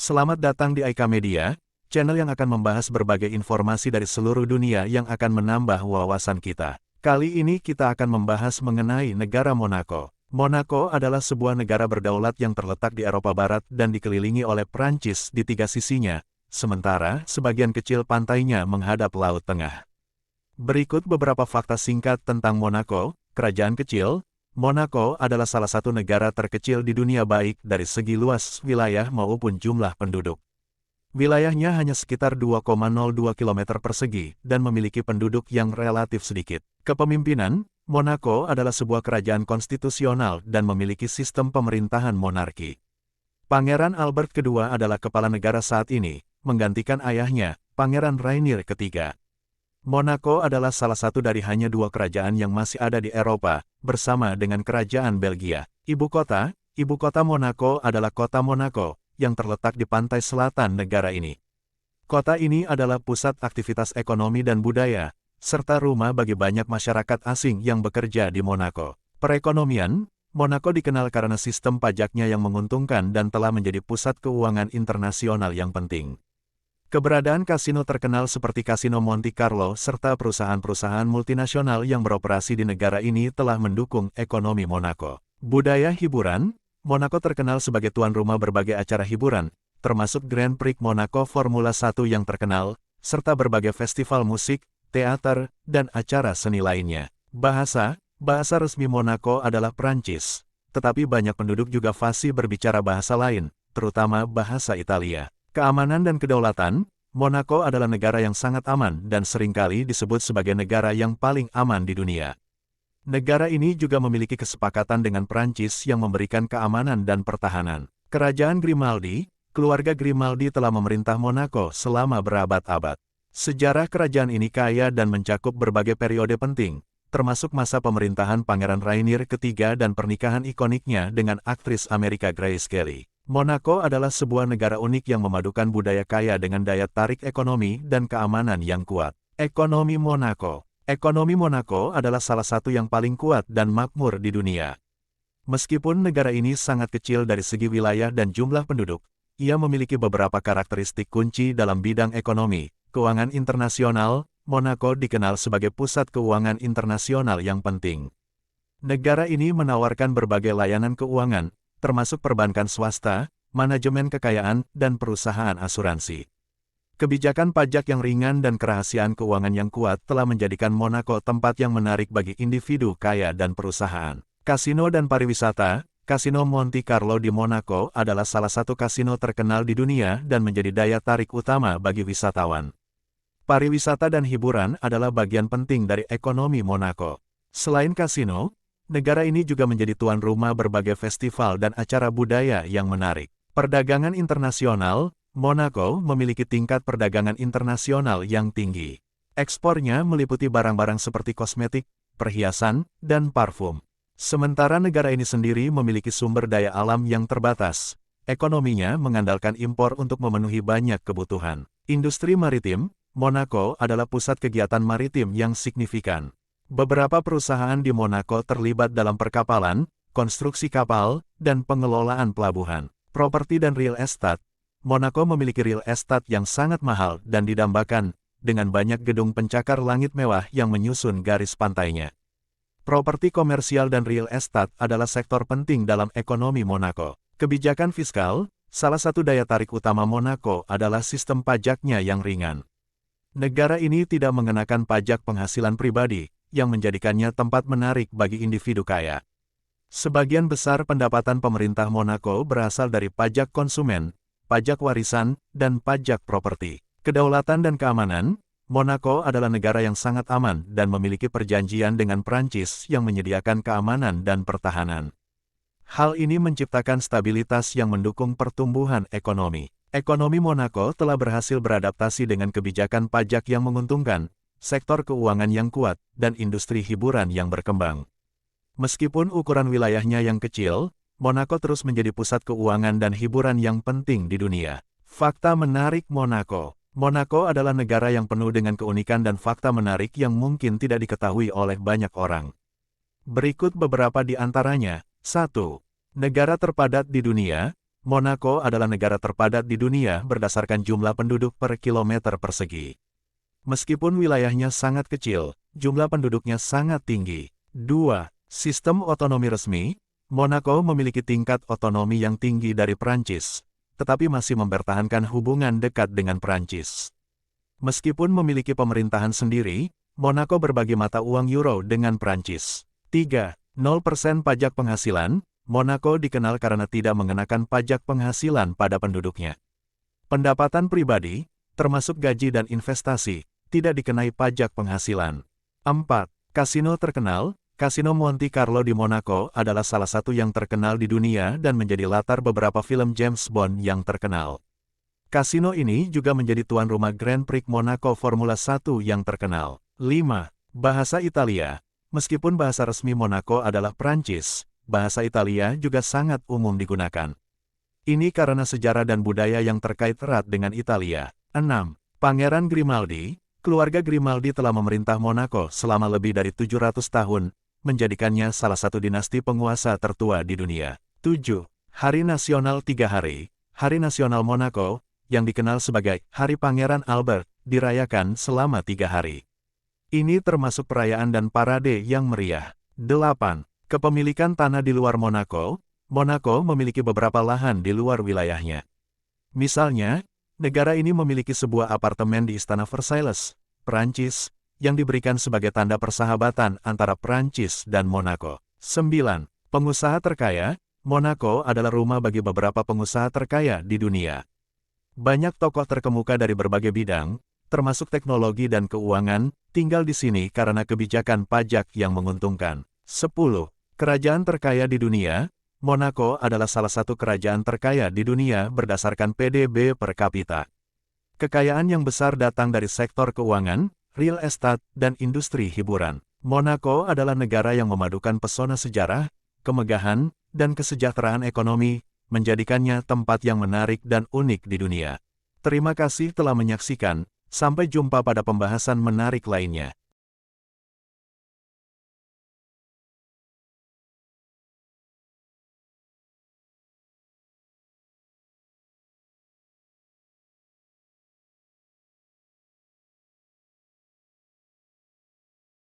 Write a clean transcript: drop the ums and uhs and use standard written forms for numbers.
Selamat datang di Aika Media, channel yang akan membahas berbagai informasi dari seluruh dunia yang akan menambah wawasan kita. Kali ini kita akan membahas mengenai negara Monaco. Monaco adalah sebuah negara berdaulat yang terletak di Eropa Barat dan dikelilingi oleh Prancis di tiga sisinya, sementara sebagian kecil pantainya menghadap Laut Tengah. Berikut beberapa fakta singkat tentang Monaco, kerajaan kecil. Monaco adalah salah satu negara terkecil di dunia baik dari segi luas wilayah maupun jumlah penduduk. Wilayahnya hanya sekitar 2,02 km persegi dan memiliki penduduk yang relatif sedikit. Kepemimpinan, Monaco adalah sebuah kerajaan konstitusional dan memiliki sistem pemerintahan monarki. Pangeran Albert II adalah kepala negara saat ini, menggantikan ayahnya, Pangeran Rainier III. Monaco adalah salah satu dari hanya dua kerajaan yang masih ada di Eropa, bersama dengan Kerajaan Belgia. Ibu kota Monaco adalah Kota Monaco, yang terletak di pantai selatan negara ini. Kota ini adalah pusat aktivitas ekonomi dan budaya, serta rumah bagi banyak masyarakat asing yang bekerja di Monaco. Perekonomian, Monaco dikenal karena sistem pajaknya yang menguntungkan dan telah menjadi pusat keuangan internasional yang penting. Keberadaan kasino terkenal seperti Kasino Monte Carlo serta perusahaan-perusahaan multinasional yang beroperasi di negara ini telah mendukung ekonomi Monaco. Budaya hiburan, Monaco terkenal sebagai tuan rumah berbagai acara hiburan, termasuk Grand Prix Monaco Formula 1 yang terkenal, serta berbagai festival musik, teater, dan acara seni lainnya. Bahasa resmi Monaco adalah Prancis, tetapi banyak penduduk juga fasih berbicara bahasa lain, terutama bahasa Italia. Keamanan dan kedaulatan, Monaco adalah negara yang sangat aman dan seringkali disebut sebagai negara yang paling aman di dunia. Negara ini juga memiliki kesepakatan dengan Prancis yang memberikan keamanan dan pertahanan. Kerajaan Grimaldi, keluarga Grimaldi telah memerintah Monaco selama berabad-abad. Sejarah kerajaan ini kaya dan mencakup berbagai periode penting, termasuk masa pemerintahan Pangeran Rainier III dan pernikahan ikoniknya dengan aktris Amerika Grace Kelly. Monaco adalah sebuah negara unik yang memadukan budaya kaya dengan daya tarik ekonomi dan keamanan yang kuat. Ekonomi Monaco. Ekonomi Monaco adalah salah satu yang paling kuat dan makmur di dunia. Meskipun negara ini sangat kecil dari segi wilayah dan jumlah penduduk, ia memiliki beberapa karakteristik kunci dalam bidang ekonomi. Keuangan internasional, Monaco dikenal sebagai pusat keuangan internasional yang penting. Negara ini menawarkan berbagai layanan keuangan, termasuk perbankan swasta, manajemen kekayaan, dan perusahaan asuransi. Kebijakan pajak yang ringan dan kerahasiaan keuangan yang kuat telah menjadikan Monaco tempat yang menarik bagi individu kaya dan perusahaan. Kasino dan pariwisata, Kasino Monte Carlo di Monaco adalah salah satu kasino terkenal di dunia dan menjadi daya tarik utama bagi wisatawan. Pariwisata dan hiburan adalah bagian penting dari ekonomi Monaco. Selain kasino, negara ini juga menjadi tuan rumah berbagai festival dan acara budaya yang menarik. Perdagangan internasional, Monaco memiliki tingkat perdagangan internasional yang tinggi. Ekspornya meliputi barang-barang seperti kosmetik, perhiasan, dan parfum. Sementara negara ini sendiri memiliki sumber daya alam yang terbatas, ekonominya mengandalkan impor untuk memenuhi banyak kebutuhan. Industri maritim, Monaco adalah pusat kegiatan maritim yang signifikan. Beberapa perusahaan di Monaco terlibat dalam perkapalan, konstruksi kapal, dan pengelolaan pelabuhan. Properti dan real estate, Monaco memiliki real estate yang sangat mahal dan didambakan, dengan banyak gedung pencakar langit mewah yang menyusun garis pantainya. Properti komersial dan real estate adalah sektor penting dalam ekonomi Monaco. Kebijakan fiskal, salah satu daya tarik utama Monaco adalah sistem pajaknya yang ringan. Negara ini tidak mengenakan pajak penghasilan pribadi, yang menjadikannya tempat menarik bagi individu kaya. Sebagian besar pendapatan pemerintah Monaco berasal dari pajak konsumen, pajak warisan, dan pajak properti. Kedaulatan dan keamanan, Monaco adalah negara yang sangat aman dan memiliki perjanjian dengan Prancis yang menyediakan keamanan dan pertahanan. Hal ini menciptakan stabilitas yang mendukung pertumbuhan ekonomi. Ekonomi Monaco telah berhasil beradaptasi dengan kebijakan pajak yang menguntungkan, sektor keuangan yang kuat, dan industri hiburan yang berkembang. Meskipun ukuran wilayahnya yang kecil, Monaco terus menjadi pusat keuangan dan hiburan yang penting di dunia. Fakta menarik Monaco. Monaco adalah negara yang penuh dengan keunikan dan fakta menarik yang mungkin tidak diketahui oleh banyak orang. Berikut beberapa di antaranya. 1. Negara terpadat di dunia. Monaco adalah negara terpadat di dunia berdasarkan jumlah penduduk per kilometer persegi. Meskipun wilayahnya sangat kecil, jumlah penduduknya sangat tinggi. 2. Sistem otonomi resmi. Monaco memiliki tingkat otonomi yang tinggi dari Prancis, tetapi masih mempertahankan hubungan dekat dengan Prancis. Meskipun memiliki pemerintahan sendiri, Monaco berbagi mata uang euro dengan Prancis. 3. 0% pajak penghasilan. Monaco dikenal karena tidak mengenakan pajak penghasilan pada penduduknya. Pendapatan pribadi, termasuk gaji dan investasi, tidak dikenai pajak penghasilan. 4. Kasino terkenal. Kasino Monte Carlo di Monaco adalah salah satu yang terkenal di dunia dan menjadi latar beberapa film James Bond yang terkenal. Kasino ini juga menjadi tuan rumah Grand Prix Monaco Formula 1 yang terkenal. 5. Bahasa Italia. Meskipun bahasa resmi Monaco adalah Prancis, bahasa Italia juga sangat umum digunakan. Ini karena sejarah dan budaya yang terkait erat dengan Italia. 6. Pangeran Grimaldi. Keluarga Grimaldi telah memerintah Monaco selama lebih dari 700 tahun, menjadikannya salah satu dinasti penguasa tertua di dunia. 7. Hari Nasional 3 hari. Hari Nasional Monaco, yang dikenal sebagai Hari Pangeran Albert, dirayakan selama 3 hari. Ini termasuk perayaan dan parade yang meriah. 8. Kepemilikan tanah di luar Monaco. Monaco memiliki beberapa lahan di luar wilayahnya. Misalnya, negara ini memiliki sebuah apartemen di Istana Versailles, Prancis, yang diberikan sebagai tanda persahabatan antara Prancis dan Monaco. 9. Pengusaha terkaya. Monaco adalah rumah bagi beberapa pengusaha terkaya di dunia. Banyak tokoh terkemuka dari berbagai bidang, termasuk teknologi dan keuangan, tinggal di sini karena kebijakan pajak yang menguntungkan. 10. Kerajaan terkaya di dunia. Monaco adalah salah satu kerajaan terkaya di dunia berdasarkan PDB per kapita. Kekayaan yang besar datang dari sektor keuangan, real estate, dan industri hiburan. Monaco adalah negara yang memadukan pesona sejarah, kemegahan, dan kesejahteraan ekonomi, menjadikannya tempat yang menarik dan unik di dunia. Terima kasih telah menyaksikan, sampai jumpa pada pembahasan menarik lainnya.